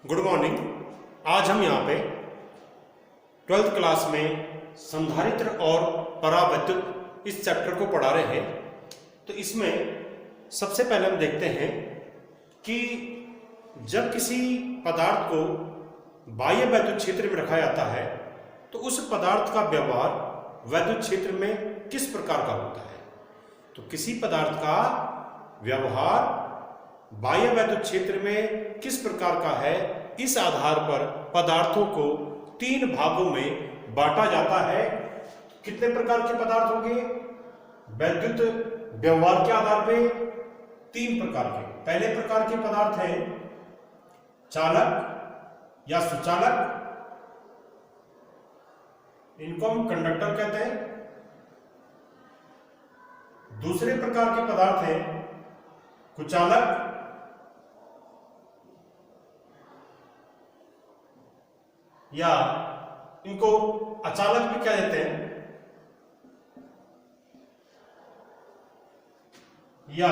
Good morning. आज हम यहाँ पे 12th क्लास में संधारित्र और परावैद्युत इस चैप्टर को पढ़ा रहे हैं। तो इसमें सबसे पहले हम देखते हैं कि जब किसी पदार्थ को बाह्य वैद्युत क्षेत्र में रखा जाता है तो उस पदार्थ का व्यवहार वैद्युत क्षेत्र में किस प्रकार का होता है। तो किसी पदार्थ का व्यवहार बाह्य वैद्युत क्षेत्र में किस प्रकार का है, इस आधार पर पदार्थों को 3 भागों में बांटा जाता है। कितने प्रकार के पदार्थ होंगे? वैद्युत व्यवहार के आधार पे 3 प्रकार के। पहले प्रकार के पदार्थ हैं चालक या सुचालक, इनको हम कंडक्टर कहते हैं। दूसरे प्रकार के पदार्थ हैं कुचालक या इनको अचालक भी कह देते हैं, या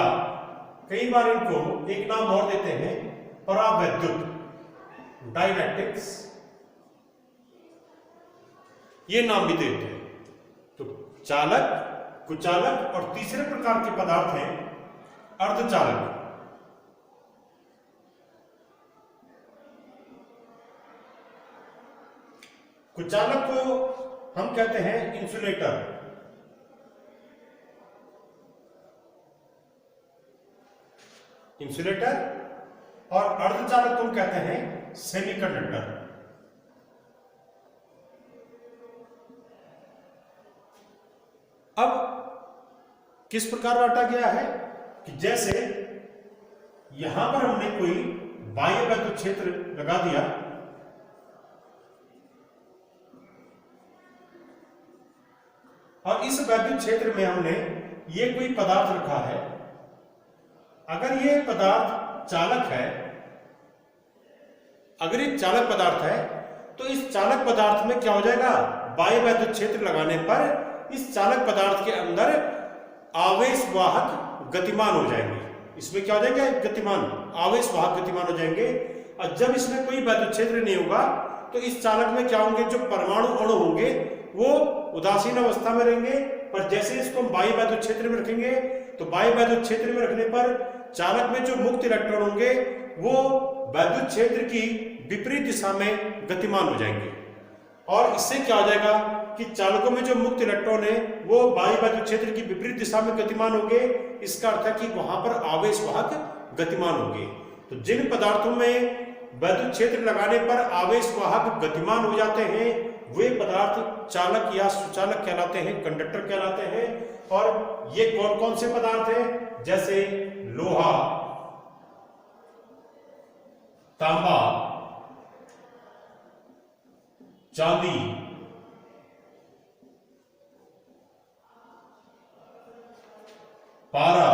कई बार इनको एक नाम और देते हैं परावैद्युत, डाइलेक्ट्रिक्स, ये नाम भी देते हैं। तो चालक, कुचालक और तीसरे प्रकार के पदार्थ हैं अर्धचालक। कुचालक को हम कहते हैं इंसुलेटर, और अर्धचालक को हम कहते हैं सेमीकंडक्टर। अब किस प्रकार बांटा गया है कि जैसे यहां पर हमने कोई बाह्य वैद्युत क्षेत्र लगा दिया, और इस वैद्युत क्षेत्र में हमने ये कोई पदार्थ रखा है। अगर ये पदार्थ चालक है, अगर ये चालक पदार्थ है तो इस चालक पदार्थ में क्या हो जाएगा, बाह्य वैद्युत क्षेत्र लगाने पर इस चालक पदार्थ के अंदर आवेशवाहक गतिमान हो जाएंगे। इसमें क्या हो जाएगा, गतिमान, आवेशवाहक गतिमान हो जाएंगे। और जब इसमें कोई वैद्युत क्षेत्र नहीं होगा तो इस चालक में क्या होंगे, जो परमाणु अणु होंगे वो उदासीन अवस्था में रहेंगे। पर जैसे इसको हम बाह्य वैद्युत क्षेत्र में रखेंगे तो बाह्य वैद्युत क्षेत्र में रखने पर चालक में जो मुक्त इलेक्ट्रॉन होंगे वो वैद्युत क्षेत्र की विपरीत दिशा में गतिमान हो जाएंगे। और इससे क्या हो जाएगा कि चालकों में जो मुक्त इलेक्ट्रॉन है वो बाह्य वैद्युत क्षेत्र की विपरीत दिशा में गतिमान होंगे। इसका अर्थ है कि वहां पर आवेशवाहक गतिमान होंगे। तो जिन पदार्थों में वैद्युत क्षेत्र लगाने पर आवेशवाहक गतिमान हो जाते हैं वे पदार्थ चालक या सुचालक कहलाते हैं, कंडक्टर कहलाते हैं। और ये कौन कौन से पदार्थ हैं? जैसे लोहा, तांबा, चांदी, पारा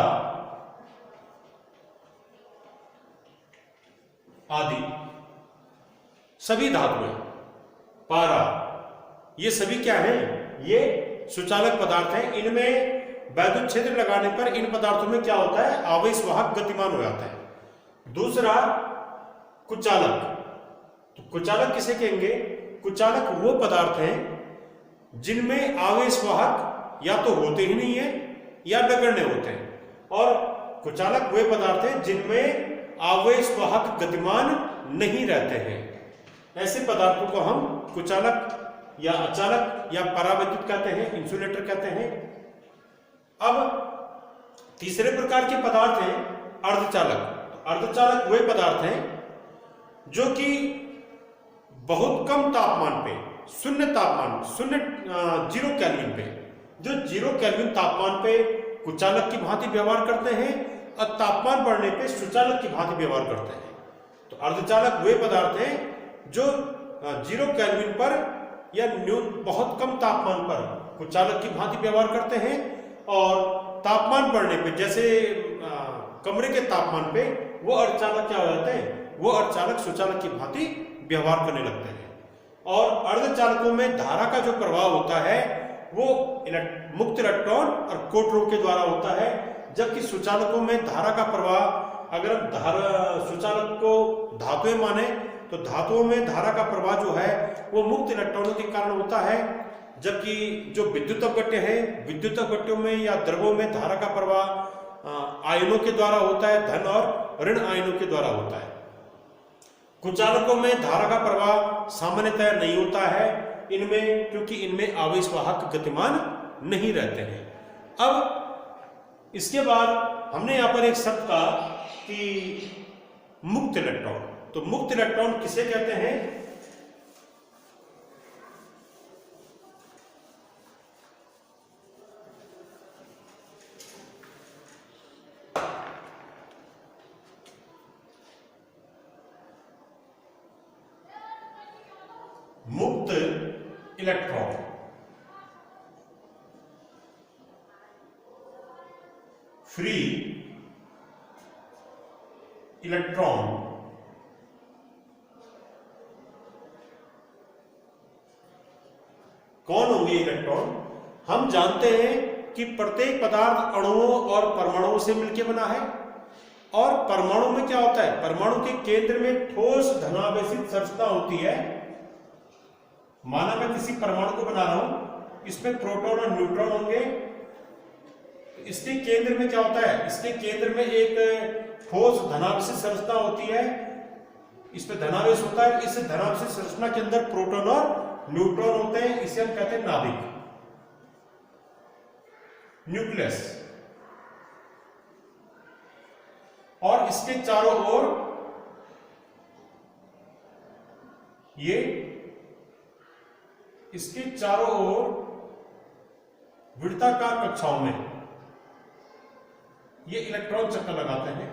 आदि सभी धातुएं, पारा, ये सभी क्या है, ये सुचालक पदार्थ हैं। इनमें वैद्युत क्षेत्र लगाने पर इन पदार्थों में क्या होता है, आवेशवाहक गतिमान हो जाता है। दूसरा कुचालक। तो कुचालक किसे कहेंगे? कुचालक वो पदार्थ हैं जिनमें आवेशवाहक या तो होते ही नहीं है या नगण्य होते हैं। और कुचालक वे पदार्थ हैं जिनमें आवेशवाहक गतिमान नहीं रहते हैं। ऐसे पदार्थों को हम कुचालक या अचालक या परावैद्युत कहते हैं, इंसुलेटर कहते हैं। अब तीसरे प्रकार के पदार्थ हैं अर्धचालक। तो अर्धचालक वे पदार्थ हैं जो कि बहुत कम तापमान पे, शून्य तापमान, 0 केल्विन पे, जो 0 केल्विन तापमान पे कुचालक की भांति व्यवहार करते हैं और तापमान बढ़ने पे सुचालक की भांति व्यवहार करते हैं। तो अर्धचालक वे पदार्थ हैं जो 0 केल्विन पर या बहुत कम तापमान पर कुचालक की भांति व्यवहार करते हैं, और तापमान बढ़ने पे, जैसे कमरे के तापमान पे, वो अर्धचालक क्या हो जाते हैं, वो अर्धचालक सुचालक की भांति व्यवहार करने लगते हैं। और अर्धचालकों में धारा का जो प्रवाह होता है वो मुक्त इलेक्ट्रॉन और कोटरों के द्वारा होता है, जबकि सुचालकों में धारा का प्रवाह, अगर हम सुचालक को धातुएं माने तो धातुओं में धारा का प्रवाह जो है वो मुक्त इलेक्ट्रॉनों के कारण होता है, जबकि जो विद्युत अपघट्य है, विद्युत अपघट्यों में या द्रवों में धारा का प्रवाह आयनों के द्वारा होता है, धन और ऋण आयनों के द्वारा होता है। कुचालकों में धारा का प्रवाह सामान्यतः नहीं होता है इनमें, क्योंकि इनमें आवेशवाहक गतिमान नहीं रहते हैं। अब इसके बाद हमने यहां पर एक शब्द कहा कि मुक्त इलेक्ट्रॉन। तो मुक्त इलेक्ट्रॉन किसे कहते हैं? मुक्त इलेक्ट्रॉन फ्री इलेक्ट्रॉन कौन होंगे इलेक्ट्रॉन? हम जानते हैं कि प्रत्येक पदार्थ अणुओं और परमाणुओं से मिलकर बना है, और परमाणु में क्या होता है? परमाणु के केंद्र में ठोस धनावेशित संरचना होती है। माना मैं किसी परमाणु को बना रहा हूं, इसमें प्रोटॉन और न्यूट्रॉन होंगे। इसके केंद्र में क्या होता है? इसके केंद्र में एक ठोस धनावेशित संरचना होती है, इसमें धनावेश होता है। इस धनावेशित संरचना के अंदर प्रोटॉन और न्यूट्रॉन होते हैं, इसे हम कहते हैं नाभिक, न्यूक्लियस। और इसके चारों ओर इसके चारों ओर वृत्ताकार कक्षाओं में ये इलेक्ट्रॉन चक्कर लगाते हैं।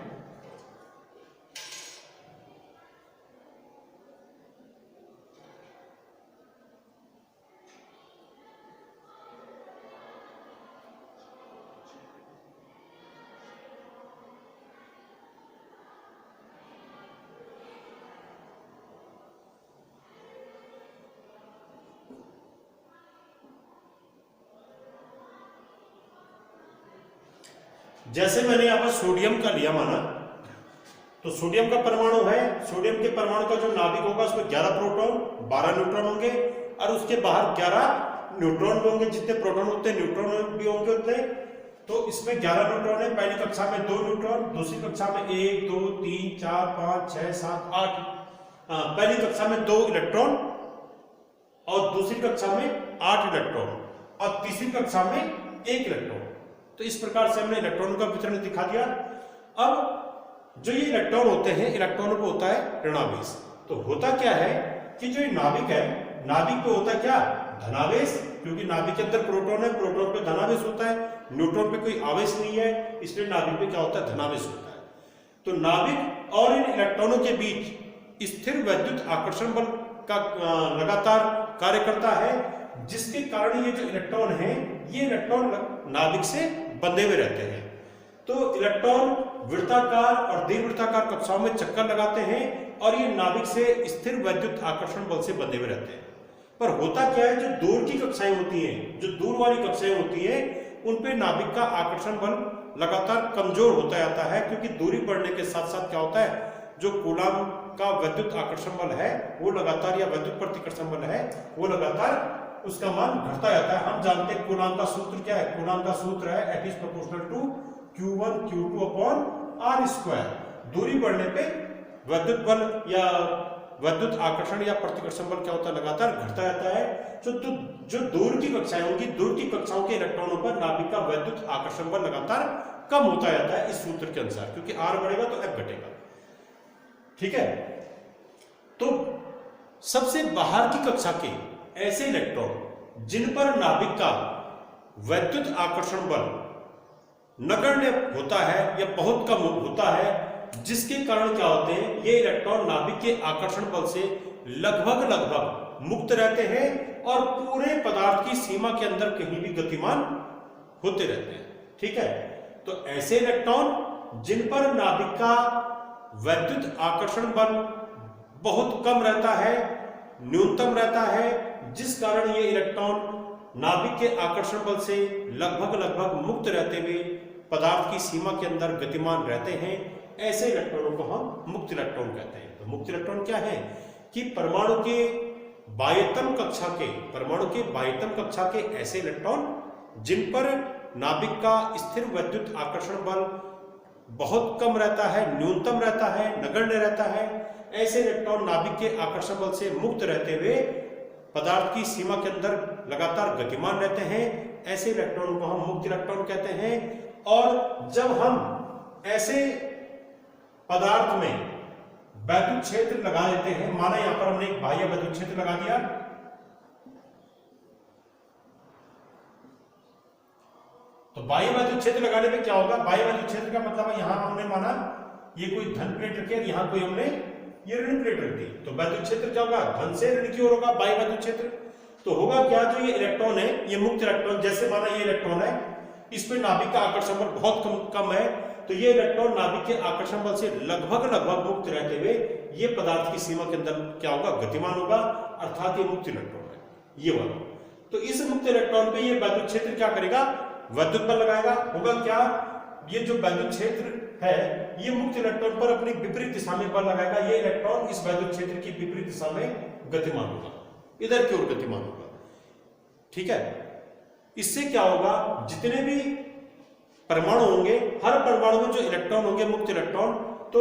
जैसे मैंने यहां पर सोडियम का लिया माना, तो सोडियम का परमाणु है। सोडियम के परमाणु का जो नाभिक होगा उसमें 11 प्रोटॉन 12 न्यूट्रॉन होंगे, और उसके बाहर 11 न्यूट्रॉन भी होंगे। जितने प्रोटॉन होते हैं न्यूट्रॉन भी होंगे उतने। तो इसमें 11 न्यूट्रॉन है। पहली कक्षा में 2 न्यूट्रॉन, दूसरी कक्षा में 1 2 3 4 5 6 7 8, पहली कक्षा में 2 इलेक्ट्रॉन, और दूसरी कक्षा में 8 इलेक्ट्रॉन, और तीसरी कक्षा में 1 इलेक्ट्रॉन। तो इस प्रकार से हमने इलेक्ट्रॉनों का वितरण दिखा दिया। अब जो ये इलेक्ट्रॉन होते हैं, इलेक्ट्रॉनों को होता है ऋणावेश। तो होता क्या है कि जो ये नाभिक है, नाभिक पे होता है क्या? धनावेश, क्योंकि नाभिक के अंदर प्रोटॉन है, प्रोटॉन पे धनावेश होता है, न्यूट्रॉन पे कोई आवेश नहीं है, इसलिए नाभिक पे क्या होता है? धनावेश होता है। तो नाभिक और इन इलेक्ट्रॉनों के बीच स्थिर वैद्युत आकर्षण बल का लगातार कार्य करता है, जिसके कारण ये जो इलेक्ट्रॉन है, ये इलेक्ट्रॉन नाभिक से बंधे हुए रहते हैं। तो इलेक्ट्रॉन वृत्ताकार और दीर्घवृत्ताकार कक्षाओं में चक्कर लगाते हैं, और ये नाभिक से स्थिर वैद्युत आकर्षण बल से बंधे हुए रहते हैं। पर होता क्या है, जो दूर की कक्षाएं होती हैं, जो दूर वाली कक्षाएं होती हैं, उन पे नाभिक का आकर्षण बल लगातार कमजोर होता जाता है, क्योंकि दूरी बढ़ने के साथ साथ क्या होता है, जो कूलाम का वैद्युत आकर्षण बल है वो लगातार, या वैद्युत प्रतिकर्षण बल है वो लगातार उसका मान घटता जाता है। हम जानते हैं कूलाम का सूत्र क्या है? कूलाम का सूत्र है F is proportional to Q1 Q2 upon R²। दूरी बढ़ने पे वैद्युत बल या वैद्युत आकर्षण या प्रतिकर्षण बल क्या होता है? लगातार घटता जाता है। जो दूर की कक्षाएं होंगी, दूर की कक्षाओं के इलेक्ट्रॉनों पर नाभिक का वैद्युत आकर्षण बल लगातार कम होता जाता है इस सूत्र के अनुसार, क्योंकि R बढ़ेगा तो F घटेगा। ठीक है। तो सबसे बाहर की कक्षा के ऐसे इलेक्ट्रॉन जिन पर नाभिक का वैद्युत आकर्षण बल नगण्य होता है या बहुत कम होता है, जिसके कारण क्या होते हैं, ये इलेक्ट्रॉन नाभिक के आकर्षण बल से लगभग मुक्त रहते हैं और पूरे पदार्थ की सीमा के अंदर कहीं भी गतिमान होते रहते हैं। ठीक है। तो ऐसे इलेक्ट्रॉन जिन पर नाभिक का वैद्युत आकर्षण बल बहुत कम रहता है, न्यूनतम रहता है, जिस कारण ये इलेक्ट्रॉन नाभिक के आकर्षण बल से लगभग मुक्त रहते हुए पदार्थ की सीमा के अंदर गतिमान रहते हैं, ऐसे इलेक्ट्रॉनों को हम मुक्त इलेक्ट्रॉन कहते हैं। तो मुक्त इलेक्ट्रॉन क्या है? कि परमाणु के बाह्यतम कक्षा के ऐसे इलेक्ट्रॉन जिन पर नाभिक का स्थिर वैद्युत आकर्षण बल बहुत कम रहता है, न्यूनतम रहता है, नगण्य रहता है, ऐसे इलेक्ट्रॉन नाभिक के आकर्षण बल से मुक्त रहते हुए पदार्थ की सीमा के अंदर लगातार गतिमान रहते हैं, ऐसे इलेक्ट्रॉन को हम मुक्त इलेक्ट्रॉन कहते हैं। और जब हम ऐसे पदार्थ में वैद्युत क्षेत्र लगा देते हैं, माना यहां पर हमने एक बाह्य वैद्युत क्षेत्र लगा दिया, तो बाह्य वैद्युत क्षेत्र लगाने में क्या होगा, बाह्य वैद्युत क्षेत्र का मतलब है यहां हमने माना ये कोई धन प्लेट रखी है, यहां कोई हमने ये ऋण प्लेट रख दी, तो वैद्युत क्षेत्र क्या होगा, धन से ऋण की ओर होगा बाह्य वैद्युत क्षेत्र। तो होगा क्या, जो ये इलेक्ट्रॉन है, ये मुक्त इलेक्ट्रॉन, जैसे माना ये इलेक्ट्रॉन है, इस पे नाभिक का आकर्षण बल बहुत कम है, तो ये इलेक्ट्रॉन नाभिक के आकर्षण बल से लगभग मुक्त रहते हुए ये पदार्थ की सीमा के अंदर क्या होगा, गतिमान होगा, अर्थात ये मुक्त इलेक्ट्रॉन है, ये वाला। तो इस मुक्त इलेक्ट्रॉन पे ये वैद्युत क्षेत्र क्या करेगा, वैद्युत बल लगाएगा। होगा क्या, ये जो वैद्युत क्षेत्र है ये मुक्त इलेक्ट्रॉन पर अपनी विपरीत दिशा में बल लगाएगा, ये इलेक्ट्रॉन इस वैद्युत क्षेत्र की विपरीत दिशा में गतिमान होगा, इधर की ओर गतिमान होगा। ठीक है, इससे क्या होगा, जितने भी परमाणु होंगे, हर परमाणु में जो इलेक्ट्रॉन होंगे मुक्त इलेक्ट्रॉन, तो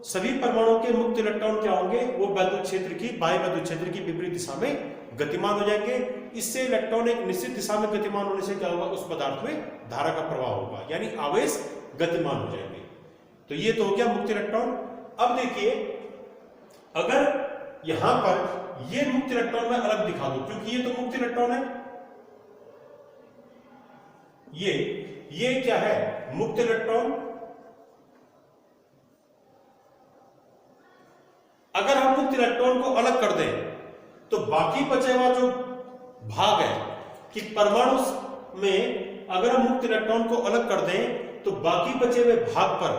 सभी परमाणुओं के मुक्त इलेक्ट्रॉन क्या होंगे, वो वैद्युत क्षेत्र की, बाह्य वैद्युत क्षेत्र की विपरीत दिशा में गतिमान हो जाएंगे। इससे इलेक्ट्रॉन एक निश्चित दिशा में गतिमान होने से क्या होगा, उस पदार्थ में धारा का प्रवाह होगा, यानी आवेश गतिमान हो जाएंगे। तो ये तो हो गया मुक्त इलेक्ट्रॉन। अब देखिए, अगर यहां पर ये मुक्त इलेक्ट्रॉन मैं अलग दिखा दूं, क्योंकि ये तो मुक्त इलेक्ट्रॉन है, ये क्या है, मुक्त इलेक्ट्रॉन। अगर हम मुक्त इलेक्ट्रॉन को अलग कर दें तो बाकी बचा हुआ जो भाग है कि परमाणु में अगर हम मुक्त इलेक्ट्रॉन को अलग कर दें तो बाकी बचे हुए भाग पर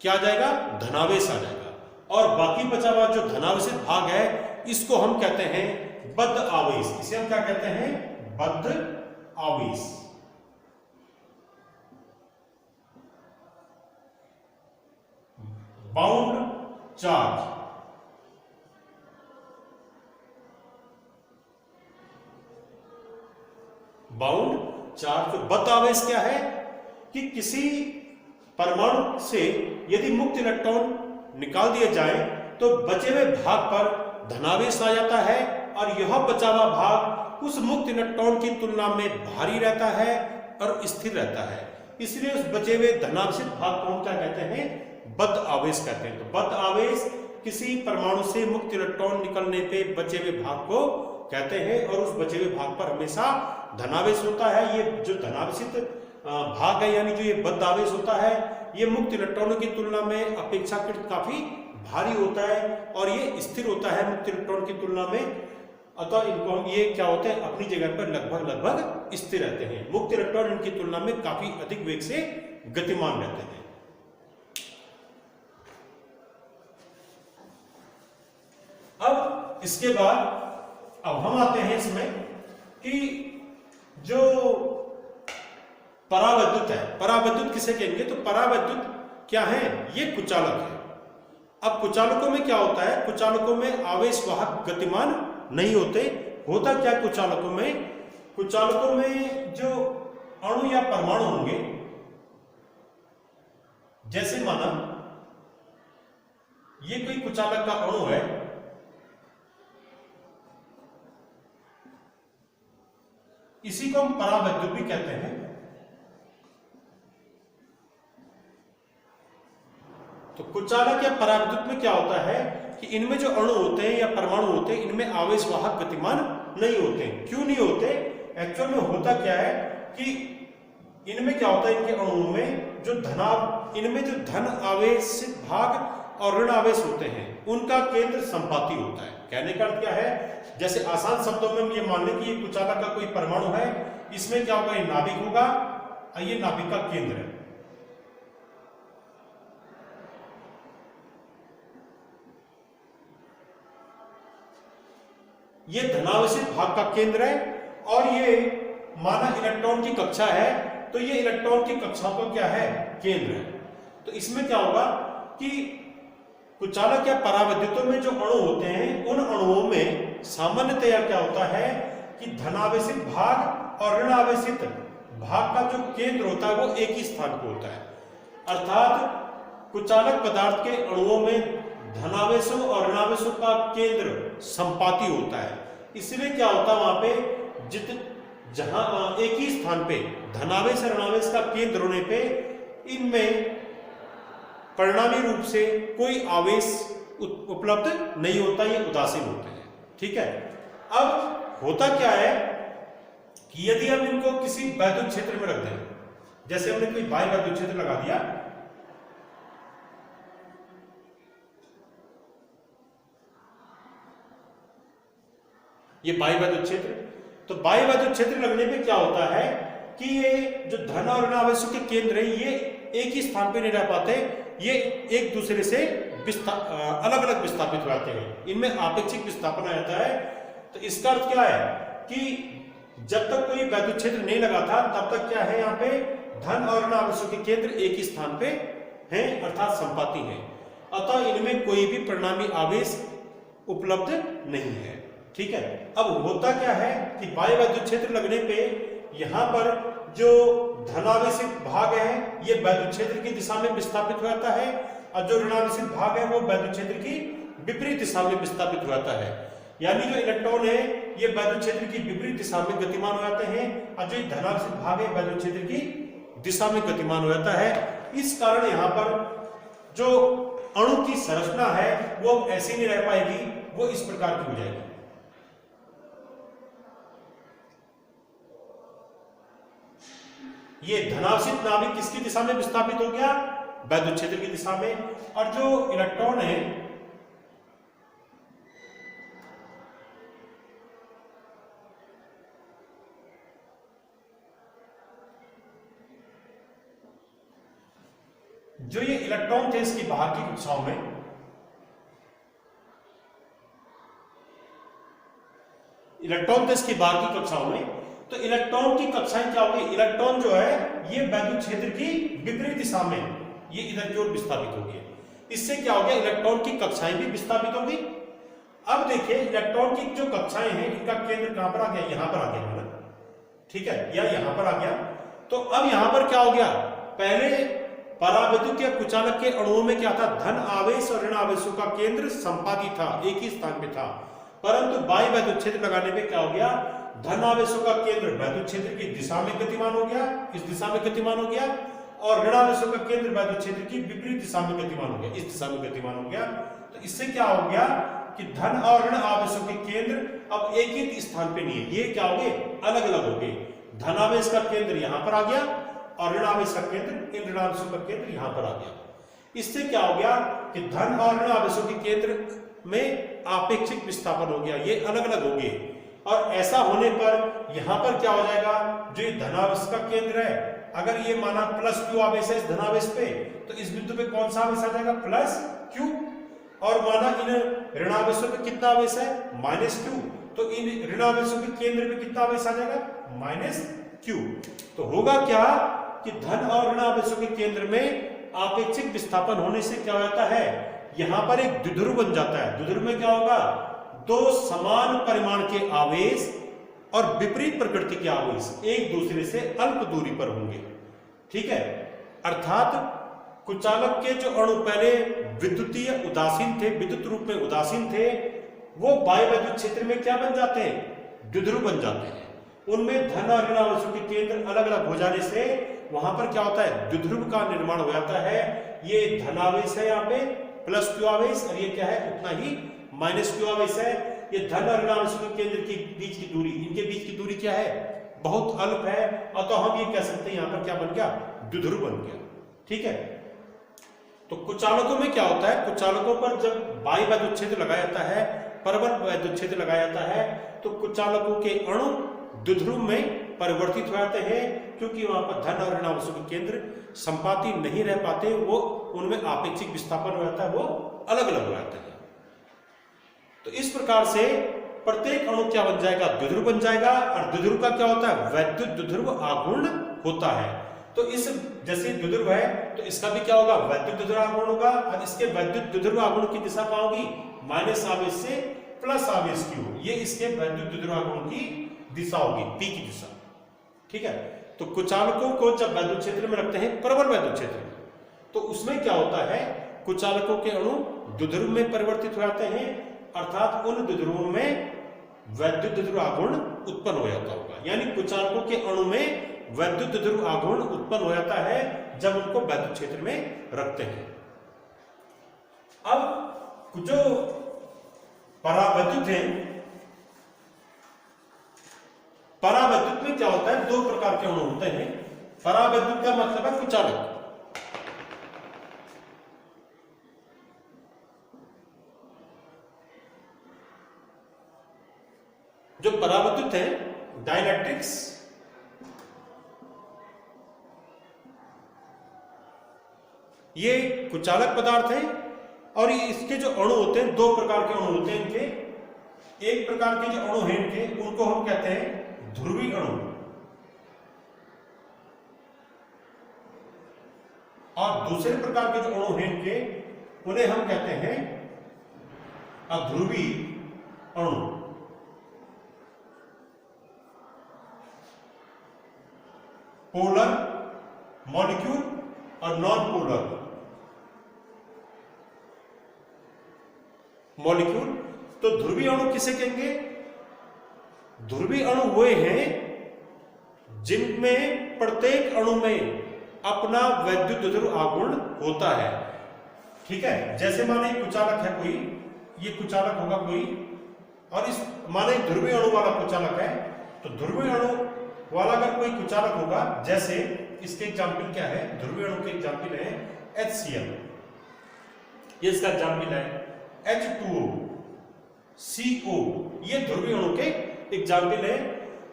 क्या आ जाएगा, धनावेश आ जाएगा, और बाकी बचा हुआ जो धनावेशित भाग है इसको हम कहते हैं बद्ध आवेश। इसे हम क्या कहते हैं, बद्ध आवेश। Bound charge. Bound charge. तो बद्ध आवेश क्या है कि किसी परमाणु से यदि मुक्त इलेक्ट्रॉन निकाल दिए जाए तो बचे हुए भाग पर धनावेश आ जाता है, और यह बचा हुआ भाग उस मुक्त इलेक्ट्रॉन की तुलना में भारी रहता है और स्थिर रहता है। इसलिए उस बचे हुए धनावेशित भाग को हम क्या कहते हैं, बद्ध आवेश कहते हैं। तो बद्ध आवेश किसी परमाणु से मुक्त इलेक्ट्रॉन निकलने पे बचे हुए भाग को कहते हैं, और उस बचे हुए भाग पर हमेशा धनावेश होता है। ये जो धनावेशित भाग है, यानी जो ये बद्ध आवेश होता है, ये मुक्त इलेक्ट्रॉनों की तुलना में अपेक्षाकृत काफी भारी होता है और ये स्थिर होता है मुक्त इलेक्ट्रॉन की तुलना में। अतः इनको हम ये क्या होते हैं, अपनी जगह पर लगभग स्थिर रहते हैं। मुक्त इलेक्ट्रॉन इनकी तुलना में काफी अधिक वेग से गतिमान रहते हैं। अब इसके बाद अब हम आते हैं इसमें कि जो परावैद्युत है, परावैद्युत किसे कहेंगे, तो परावैद्युत क्या है, ये कुचालक है। अब कुचालकों में क्या होता है, कुचालकों में आवेशवाहक गतिमान नहीं होते। होता क्या कुचालकों में, कुचालकों में जो अणु या परमाणु होंगे, जैसे माना ये कोई कुचालक का अणु है, इसी को हम परावैद्युत भी कहते हैं। तो कुचालक या परावैद्युत में क्या होता है कि इनमें जो अणु होते हैं या परमाणु होते हैं, इनमें आवेशवाहक गतिमान नहीं होते। क्यों नहीं होते, एक्चुअल में होता क्या है कि इनमें क्या होता है, इनके अणुओं में जो इनमें जो धन आवेशित भाग और ऋण आवेश होते हैं, उनका केंद्र संपाती होता है। कहने का अर्थ क्या है, जैसे आसान शब्दों में हम ये मान लें कि ये कुचालक का कोई परमाणु है, इसमें क्या होगा, ये नाभिक होगा, ये नाभिक का केंद्र है। ये धनावेशित भाग का केंद्र है, और ये माना इलेक्ट्रॉन की कक्षा है, तो ये इलेक्ट्रॉन की कक्षा का क्या है, केंद्र है। तो इसमें क्या होगा कि कुचालक या परावैद्युतों में जो अणु होते हैं उन अणुओं में सामान्यतया क्या होता है कि धनावेशित भाग और ऋणावेशित भाग का जो केंद्र होता है वो एक ही स्थान पर होता है। अर्थात कुचालक पदार्थ के अणुओं में धनावेशों और ऋणावेशों का केंद्र संपाती होता है। इसलिए क्या होता है वहां पे जहां एक ही स्थान पे धनावेश और ऋणावेश का केंद्र होने पे इनमें परिणामी रूप से कोई आवेश उपलब्ध नहीं होता, ये उदासीन होते हैं। ठीक है, अब होता क्या है कि यदि हम इनको किसी वैद्युत क्षेत्र में रख दें, जैसे हमने कोई बाह्य वैद्युत क्षेत्र लगा दिया, ये बाह्य वैद्युत क्षेत्र, तो बाह्य वैद्युत क्षेत्र लगने पे क्या होता है कि ये जो धन और ऋणावेशों के केंद्र है ये एक ही स्थान पे नहीं रह पाते, ये एक दूसरे से अलग अलग विस्थापित हो जाते हैं, इनमें आपेक्षिक विस्थापन आ जाता है। तो इसका अर्थ क्या है कि जब तक कोई वैद्युत क्षेत्र नहीं लगा था तब तक क्या है, यहाँ पे धन और ऋण आवेशों के केंद्र एक ही स्थान पे हैं, अर्थात संपाती हैं। अतः इनमें कोई भी परिणामी आवेश उपलब्ध नहीं है। ठीक है, अब होता क्या है कि बाह्य वैद्युत क्षेत्र लगने पे यहाँ पर जो धनावेशित भाग है ये वैद्युत क्षेत्र की दिशा में विस्थापित हो जाता है, और जो ऋणावेशित भाग है वो वैद्युत क्षेत्र की विपरीत दिशा में विस्थापित हो जाता है। यानी जो इलेक्ट्रॉन है ये वैद्युत क्षेत्र की विपरीत दिशा में गतिमान हो जाते हैं, और जो धनावेशित भाग है वैद्युत क्षेत्र की दिशा में गतिमान हो जाता है। इस कारण यहाँ पर जो अणु की संरचना है वो ऐसी नहीं रह पाएगी, वो इस प्रकार की हो जाएगी। ये धनावेशित नाभिक किसकी दिशा में विस्थापित हो गया, वैद्युत क्षेत्र की दिशा में, और जो इलेक्ट्रॉन है जो ये इलेक्ट्रॉन थे इसकी बाहर की कक्षाओं में, इलेक्ट्रॉन थे इसकी बाहर की कक्षाओं में, तो इलेक्ट्रॉन की कक्षाएं क्या होगी, इलेक्ट्रॉन जो है ये वैद्युत क्षेत्र की विपरीत दिशा में ये इधर की ओर विस्थापित होगी। इससे क्या हो गया, इलेक्ट्रॉन की कक्षाएं भी विस्थापित होगी। अब देखिए इलेक्ट्रॉन की जो कक्षाएं हैं इनका केंद्र कहां पर आ गया, यहां पर आ गया ना, ठीक है, या यहां पर आ गया। तो अब यहां पर क्या हो गया, पहले परावैद्युत या कुचालक के अणुओं में क्या था, धन आवेश और ऋण आवेशों का केंद्र संपाती था, एक ही स्थान पे था। परंतु बाह्य वैद्युत क्षेत्र लगाने पे क्या हो गया, धन आवेशों का केंद्र वैद्युत क्षेत्र की दिशा में गतिमान हो गया, इस दिशा में गतिमान हो गया, और ऋण आवेशों का केंद्र वैद्युत क्षेत्र की विपरीत दिशा में गतिमान हो गया, इस दिशा में गतिमान हो गया। तो इससे क्या हो गया कि धन और ऋण आवेशों के केंद्र अब एक ही स्थान पे नहीं है, ये क्या हो गए, अलग अलग हो गए। धनावेश का केंद्र यहां पर आ गया और ऋण आवेश का केंद्र, इन ऋण आवेशों का केंद्र यहां पर आ गया। इससे क्या हो गया कि धन और ऋण आवेशों के केंद्र में आपेक्षिक विस्थापन हो गया, ये अलग अलग हो गए। और ऐसा होने पर यहां पर क्या हो जाएगा, जो ये धनावेश का केंद्र है, अगर ये माना प्लस क्यू आवेश है इस धनावेश पे, तो इस बिंदु पे कौन सा आवेश आ जाएगा, प्लस क्यू। और माना इन ऋणावेशों पे कितना आवेश है, माइनस क्यू, तो इन ऋणावेशों के केंद्र पे कितना आवेश आ जाएगा, माइनस क्यू। तो होगा क्या कि धन और ऋणावेशों के केंद्र में आपेक्षिक विस्थापन होने से क्या होता है, यहां पर एक द्विध्रुव बन जाता है। द्विध्रुव में क्या होगा, दो समान परिमाण के आवेश और विपरीत प्रकृति के आवेश एक दूसरे से अल्प दूरी पर होंगे। ठीक है, अर्थात कुचालक के जो अणु पहले विद्युतीय उदासीन थे, विद्युत रूप में उदासीन थे, वो बाह्य वैद्युत क्षेत्र में क्या बन जाते हैं, द्विध्रुव बन जाते हैं। उनमें धन और ऋण आवेशों के केंद्र अलग अलग हो जाने से वहां पर क्या होता है, द्विध्रुव का निर्माण हो जाता है। ये धनावेश है यहाँ पे प्लस क्यू आवेश, और ये क्या है, उतना ही माइनस क्यू आवेश है। ये धन और ऋण आवेशों के केंद्र के बीच की दूरी, इनके बीच की दूरी क्या है, बहुत अल्प है, और तो हम ये कह सकते हैं यहाँ पर क्या बन गया, द्विध्रुव बन गया। ठीक है, तो कुचालकों में क्या होता है, कुचालकों पर जब बाह्य वैद्युत क्षेत्र लगाया जाता है, परवल वैद्युत क्षेत्र लगाया जाता है, तो कुचालकों के अणु द्विध्रुव में परिवर्तित हो जाते हैं, क्योंकि वहां पर धन और ऋण आवेशों के केंद्र संपाती नहीं रह पाते, वो उनमें आपेक्षिक विस्थापन हो जाता है, वो अलग अलग हो जाते हैं। तो इस प्रकार से प्रत्येक अणु क्या बन जाएगा, द्विध्रुव बन जाएगा। और द्विध्रुव का क्या होता है, वैद्युत द्विध्रुव आघूर्ण होता है। तो इस जैसे द्विध्रुव है तो इसका भी क्या होगा, वैद्युत द्विध्रुव आघूर्ण होगा, और इसके वैद्युत द्विध्रुव आघूर्ण की दिशा क्या होगी, माइनस आवेश से प्लस आवेश की होगी। ये इसके वैद्युत द्विध्रुव आघूर्ण की दिशा होगी, पी की दिशा। ठीक है, तो कुचालकों को जब वैद्युत क्षेत्र में रखते हैं, प्रबल वैद्युत क्षेत्र में, तो उसमें क्या होता है, कुचालकों के अणु द्विध्रुव में परिवर्तित हो जाते हैं, अर्थात उन द्विध्रुवों में वैद्युत द्विध्रुव आघूर्ण उत्पन्न हो जाता होगा। यानी कुचालकों के अणु में वैद्युत द्विध्रुव आघूर्ण उत्पन्न हो जाता है जब उनको वैद्युत क्षेत्र में रखते हैं। अब जो परावैद्युत है, परावैद्युत में क्या होता है, दो प्रकार के अणु होते हैं। परावैद्युत का मतलब है कुचालक। जो परावैद्युत है, डाइलेक्ट्रिक्स, ये कुचालक पदार्थ है, और इसके जो अणु होते हैं, दो प्रकार के अणु होते हैं इनके। एक प्रकार के जो अणु हैं इनके, उनको हम कहते हैं ध्रुवीय अणु, और दूसरे प्रकार के जो अणु हैं इनके, उन्हें हम कहते हैं अध्रुवीय अणु। पोलर, मॉलिक्यूल और नॉन पोलर मॉलिक्यूल। तो ध्रुवीय अणु किसे कहेंगे, ध्रुवीय अणु वे हैं जिनमें प्रत्येक अणु में अपना वैद्युत द्विध्रुव आघूर्ण होता है। ठीक है, जैसे माने कुचालक है कोई, ये कुचालक होगा कोई, और इस माने ध्रुवीय अणु वाला कुचालक है, तो ध्रुवीय अणु वाला अगर कोई कुचालक होगा, जैसे इसके एग्जाम्पल क्या है, ध्रुवीय अणु के एग्जाम्पल है HCl, ये इसका एग्जाम्पल है H2O, CO, ये ध्रुवीय अणु के एग्जाम्पल है।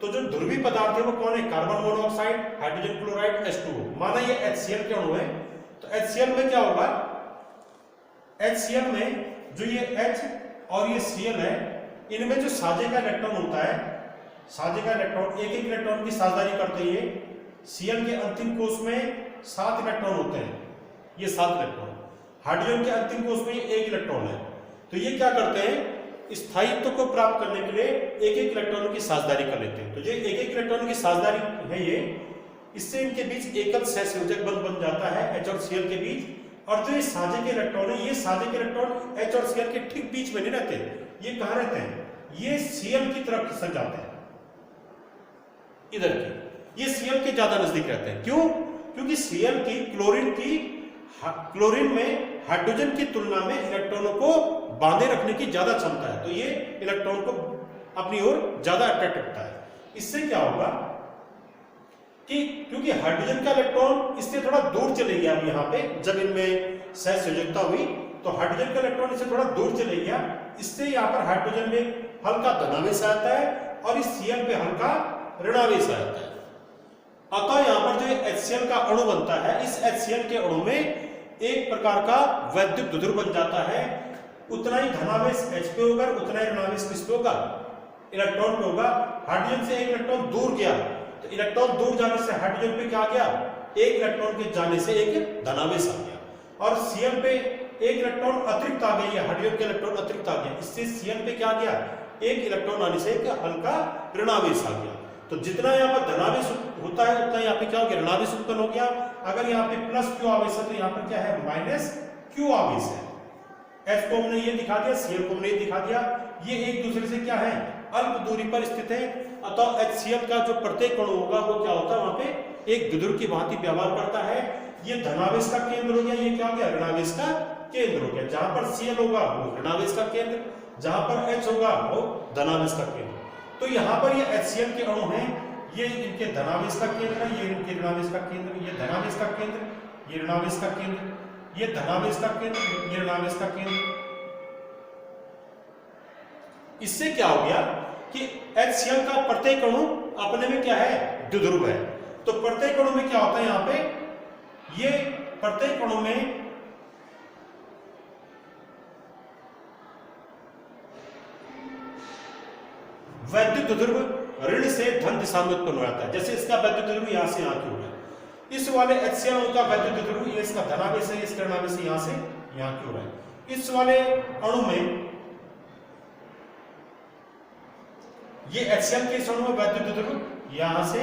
तो जो ध्रुवीय पदार्थ है वो कौन है, carbon monoxide, hydrogen chloride, H2O। माना ये HCl के अणु है, तो HCl में क्या होगा, HCl में जो ये H और ये Cl है, इनमें जो साझे का इलेक्ट्रॉन होता है, साझे का इलेक्ट्रॉन एक एक इलेक्ट्रॉन की साझेदारी करते हैं। Cl के अंतिम कोष में 7 इलेक्ट्रॉन होते हैं, ये 7 इलेक्ट्रॉन। हाइड्रोजन के अंतिम कोष में 1 इलेक्ट्रॉन है। तो ये क्या करते हैं, स्थायित्व को प्राप्त करने के लिए एक एक इलेक्ट्रॉनों की साझेदारी कर लेते हैं। तो जो एक एक इलेक्ट्रॉन की साझेदारी है ये, इससे इनके बीच एकल सहसंयोजक बंध बन जाता है H और Cl के बीच। और जो ये साझे के इलेक्ट्रॉन है, ये साझे के इलेक्ट्रॉन H और Cl के ठीक बीच में नहीं रहते, ये कहां रहते हैं, ये Cl की तरफ खिसक जाते हैं, इधर की, ये Cl के ज्यादा नजदीक रहते हैं। क्यों, क्योंकि Cl की क्लोरीन में हाइड्रोजन की तुलना में इलेक्ट्रॉनों को बांधे रखने की ज्यादा क्षमता है, तो ये इलेक्ट्रॉन को अपनी ओर ज्यादा अट्रैक्ट करता है। इससे क्या होगा कि क्योंकि हाइड्रोजन का इलेक्ट्रॉन इससे थोड़ा दूर चले गया, यहाँ पे जब इनमें सहसंयोजकता हुई तो हाइड्रोजन का इलेक्ट्रॉन इससे थोड़ा दूर चले गया, इससे यहाँ पर हाइड्रोजन में हल्का धनावेश आता है और इस Cl पे हल्का ऋणावेश आता है। अतः यहाँ पर जो HCl का अणु बनता है, इस HCl के अणु में एक प्रकार का वैद्युत द्विध्रुव बन जाता है। उतना ही धनावेश H पे होगा, उतना ही ऋणावेश किस पे होगा, इलेक्ट्रॉन पे होगा। हाइड्रोजन से एक इलेक्ट्रॉन दूर गया, तो इलेक्ट्रॉन दूर जाने से हाइड्रोजन पे क्या आ गया, एक इलेक्ट्रॉन के जाने से एक धनावेश आ गया, और Cl पे एक इलेक्ट्रॉन अतिरिक्त आ गया, हाइड्रोजन के इलेक्ट्रॉन अतिरिक्त आ गया, इससे Cl पे क्या आ गया, एक इलेक्ट्रॉन आने से एक हल्का ऋणावेश आ गया। तो जितना यहाँ पर धनावेश होता है उतना यहाँ पे क्या हो गया, ऋणावेश उत्पन्न हो गया। अगर यहाँ पे प्लस Q आवेश है तो यहाँ पर क्या है, माइनस Q आवेश है। H को हमने ये दिखा दिया, Cl को हमने ये दिखा दिया, ये एक दूसरे से क्या है, अल्प दूरी पर स्थित है। अतः HCl का जो प्रत्येक अणु होगा वो क्या होता है, वहां पे एक द्विध्रुव की भांति व्यवहार करता है। ये धनावेश का केंद्र हो गया, ये क्या हो गया, ऋणावेश का केंद्र हो गया। जहां पर Cl होगा वो ऋणावेश का केंद्र, जहां पर H होगा वो धनावेश का केंद्र। तो यहाँ पर ये HCl के अणु हैं, ये इनके धनावेश का केंद्र है, ये इनके ऋणावेश का केंद्र, ये धनावेश का केंद्र, ये ऋणावेश का केंद्र, ये धनावेश का केंद्र, ये ऋणावेश का केंद्र। इससे क्या हो गया कि HCl का प्रत्येक अणु अपने में क्या है, द्विध्रुव है। तो प्रत्येक अणु में क्या होता है, यहाँ पे ये प्रत्येक अणु में वैद्युत द्विध्रुव ऋण से धन दिशा में उत्पन्न हो जाता है। जैसे इसका वैद्युत द्विध्रुव यहां से यहां की हो गया, इस वाले HCl अणु का वैद्युत ध्रुव ये इसका धनावेश है, इसका ऋणावेश यहां से यहां की ओर है। इस वाले अणु में ये HCl के इस अणु में वैद्युत ध्रुव यहां से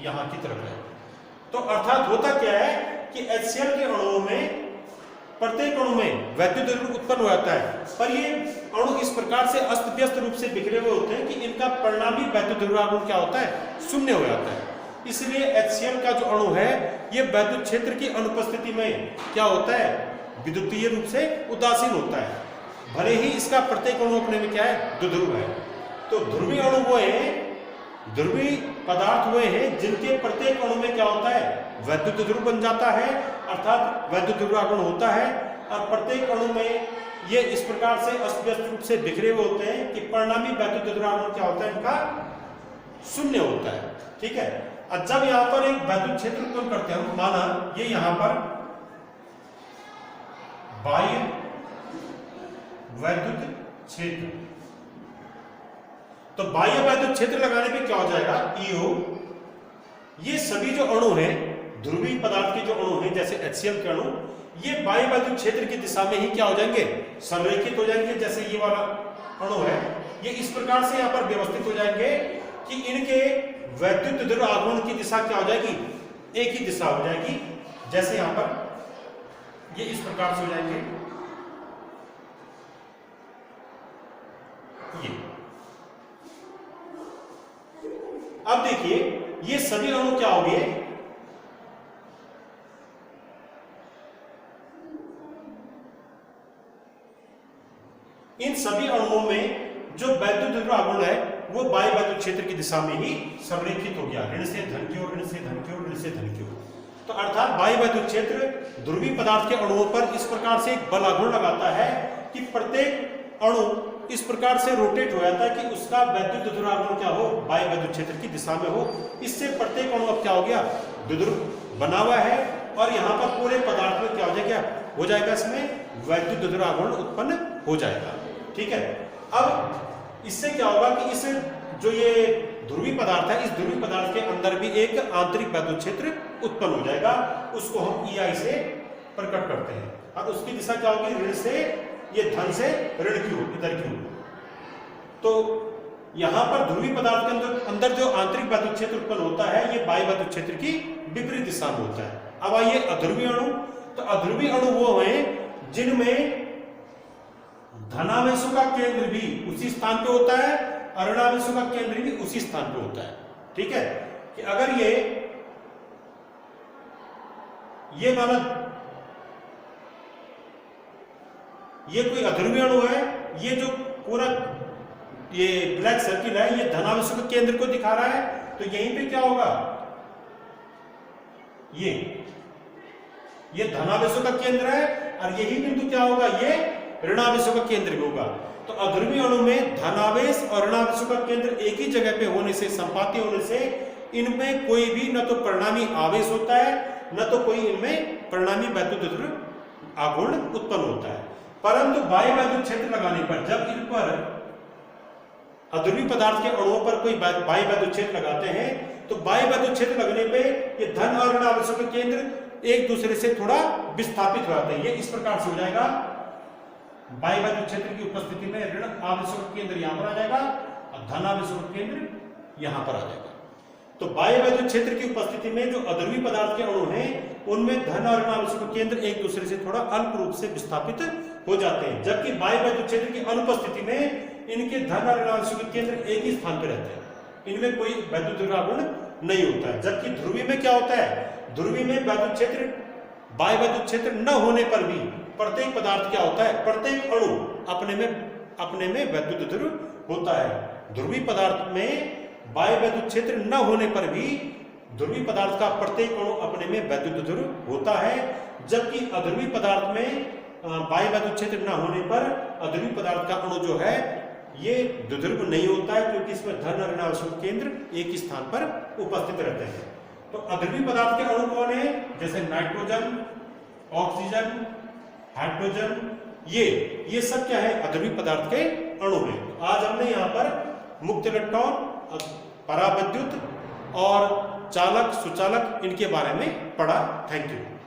यहां की तरफ है। तो अर्थात होता क्या है कि HCl के अणुओं में प्रत्येक अणु में वैद्युत ध्रुव उत्पन्न हो जाता है, पर ये अणु इस प्रकार से अस्त व्यस्त रूप से बिखरे हुए होते हैं कि इनका परिणामी वैद्युत ध्रुवागुण क्या होता है, शून्य हो जाता है। इसलिए HCl का जो अणु है ये वैद्युत क्षेत्र की अनुपस्थिति में क्या होता है, विद्युतीय रूप से उदासीन होता है, भले ही इसका प्रत्येक अणु अपने में क्या है, द्विध्रुव है। तो ध्रुवीय अणु वो है, ध्रुवीय पदार्थ वे हैं जिनके प्रत्येक अणु में क्या होता है, वैद्युत ध्रुव बन जाता है, अर्थात वैद्युत ध्रुवागुण होता है। और प्रत्येक अणु में ये इस प्रकार से अस्त व्यस्त रूप से बिखरे हुए होते हैं कि परिणामी वैद्युत ध्रुवागुण क्या होता है, इनका शून्य होता है। ठीक है। और जब यहां पर एक वैद्युत क्षेत्र उत्पन्न करते हैं, माना ये यहां पर बाह्य वैद्युत क्षेत्र, तो बाह्य वैद्युत क्षेत्र लगाने पे क्या हो जाएगा, EO। ये सभी जो अणु हैं, ध्रुवीय पदार्थ के जो अणु हैं जैसे HCl के अणु, ये बाह्य वैद्युत क्षेत्र की दिशा में ही क्या हो जाएंगे, संरेखित हो जाएंगे। जैसे ये वाला अणु है, ये इस प्रकार से यहाँ पर व्यवस्थित हो जाएंगे कि इनके वैद्युत ध्रुव आगमन की दिशा क्या हो जाएगी, एक ही दिशा हो जाएगी। जैसे यहां पर ये इस प्रकार से हो जाएंगे, ये। अब देखिए ये सभी अणु क्या हो गए, इन सभी अणुओं में जो वैद्युत ध्रुव आगमन है वो बाह्य वैद्युत क्षेत्र की दिशा में ही संरेखित हो गया, ऋण से धन की ओर, ऋण से धन की ओर, ऋण से धन की ओर। तो अर्थात बाह्य वैद्युत क्षेत्र ध्रुवीय पदार्थ के अणुओं पर इस प्रकार से एक बल आघूर्ण लगाता है कि प्रत्येक अणु इस प्रकार से रोटेट हो जाता है कि उसका वैद्युत ध्रुवागमन क्या हो, बाह्य वैद्युत क्षेत्र की दिशा में हो। इससे प्रत्येक अणु अब क्या हो गया, द्विध्रुव बना हुआ है और यहाँ पर पूरे पदार्थ में क्या हो जाएगा, हो जाएगा इसमें वैद्युत ध्रुवागमन उत्पन्न हो जाएगा। ठीक है। अब इससे क्या होगा कि इस जो ये ध्रुवीय पदार्थ है, इस ध्रुवीय पदार्थ के अंदर भी एक आंतरिक वैद्युत क्षेत्र उत्पन्न हो जाएगा, उसको हम EI से प्रकट करते हैं। और उसकी दिशा क्या होगी, ऋण से ये धन से ऋण की ओर, इधर की ओर। तो यहां पर ध्रुवीय पदार्थ के अंदर जो आंतरिक वैद्युत क्षेत्र उत्पन्न होता है ये बाह्य वैद्युत क्षेत्र की विपरीत दिशा में होता है। अब आइए अध्रुवीय अणु। तो अध्रुवीय अणु वो हैं जिनमें धनावेशों का केंद्र भी उसी स्थान पे होता है और ऋणावेशों का केंद्र भी उसी स्थान पे होता है। ठीक है। कि अगर ये माना ये कोई अध्रुवीय अणु है, ये जो पूरा ये ब्लैक सर्किल है ये धनावेशों के केंद्र को दिखा रहा है, तो यहीं पे क्या होगा, ये धनावेशों का केंद्र है और यही बिंदु क्या होगा, ये ऋणावेशों का केंद्र भी होगा। तो अध्रुवीय अणु में धनावेश और ऋणावेशों का केंद्र एक ही जगह पे होने से, संपाती होने से, इनमें कोई भी न तो परिणामी आवेश होता है न तो कोई इनमें परिणामी वैद्युत ध्रुव आघूर्ण उत्पन्न होता है। परंतु बाह्य वैद्युत क्षेत्र लगाने पर, जब इन पर अध्रुवीय पदार्थ के अणुओं पर कोई बाह्य वैद्युत क्षेत्र लगाते हैं, तो बाह्य वैद्युत क्षेत्र लगने पे ये धन और ऋण आवेशों के केंद्र एक दूसरे से थोड़ा विस्थापित हो जाते हैं। ये इस प्रकार से हो जाएगा, बाह्य वैद्युत क्षेत्र की उपस्थिति में ऋण आवेशों का केंद्र यहां पर आ जाएगा और धन आवेशों का केंद्र यहां पर आ जाएगा। तो बाह्य वैद्युत क्षेत्र की उपस्थिति में जो अध्रुवीय पदार्थ के अणु हैं उनमें धन और ऋण आवेशों का केंद्र एक दूसरे से थोड़ा अल्प रूप से विस्थापित हो जाते हैं, जबकि बाह्य वैद्युत क्षेत्र की अनुपस्थिति में इनके धन और ऋण आवेशों के केंद्र एक ही स्थान पर रहते हैं, इनमें कोई वैद्युत ध्रुवागुण नहीं होता है। जबकि ध्रुवीय में क्या होता है, ध्रुवीय में वैद्युत क्षेत्र, बाह्य वैद्युत क्षेत्र न होने पर भी प्रत्येक पदार्थ क्या होता है, प्रत्येक अणु अपने में वैद्युत ध्रुव होता है। ध्रुवीय पदार्थ में बाह्य वैद्युत क्षेत्र न होने पर भी ध्रुवीय पदार्थ का प्रत्येक अणु अपने में वैद्युत ध्रुव होता है, जबकि अध्रुवीय पदार्थ में बाह्य वैद्युत क्षेत्र न होने पर अध्रुवीय पदार्थ का अणु जो है ये द्विध्रुव नहीं होता है, क्योंकि इसमें धन और ऋण आवेशों के केंद्र एक ही स्थान पर उपस्थित रहते हैं। तो अध्रुवीय पदार्थ के अणु कौन है, जैसे नाइट्रोजन, ऑक्सीजन, हाइड्रोजन, ये सब क्या है, अध्रुवीय पदार्थ के अणु हैं। आज हमने यहाँ पर मुक्त इलेक्ट्रॉन, परावैद्युत और चालक, सुचालक, इनके बारे में पढ़ा। Thank you.